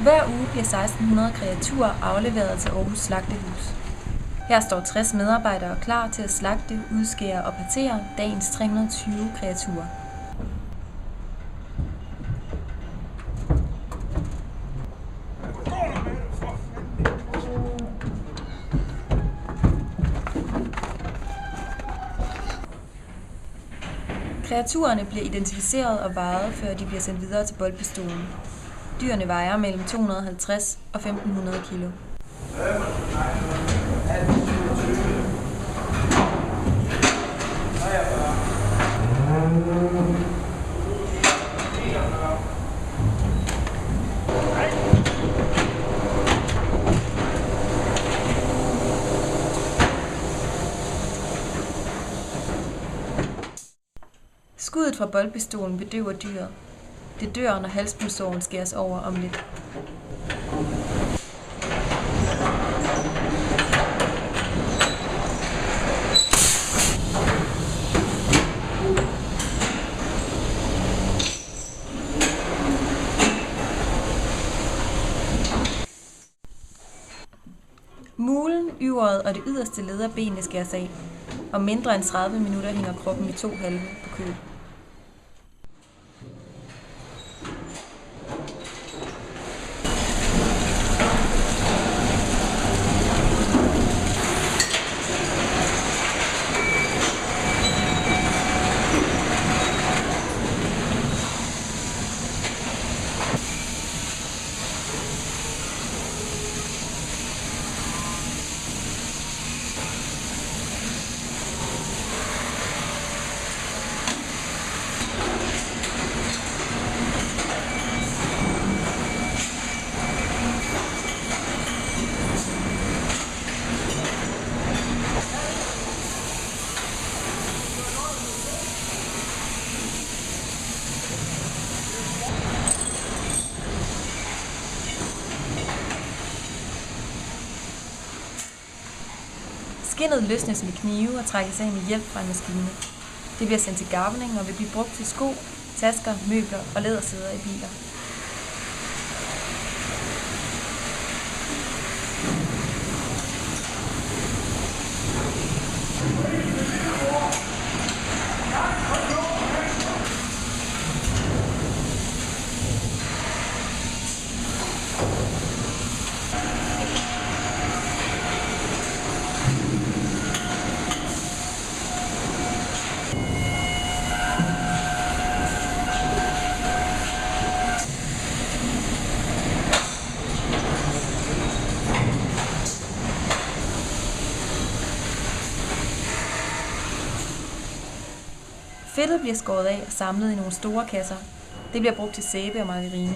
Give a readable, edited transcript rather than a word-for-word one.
Hver uge bliver 1600 kreaturer afleveret til Aarhus Slagtehus. Her står 60 medarbejdere klar til at slagte, udskære og partere dagens 320 kreaturer. Kreaturerne bliver identificeret og vejet, før de bliver sendt videre til boldpistolen. Dyrene vejer mellem 250 og 1500 kilo. Skuddet fra boldpistolen bedøver dyret. Det dør, når halspulsåren skæres over om lidt. Mulen, yveret og det yderste led af benene skæres af. Om mindre end 30 minutter hænger kroppen i 2 halve på køl. Skindet løsnes med knive og trækkes af med hjælp fra en maskine. Det bliver sendt til garvning og vil blive brugt til sko, tasker, møbler og lædersæder i biler. Fedtet bliver skåret af og samlet i nogle store kasser. Det bliver brugt til sæbe og margarine.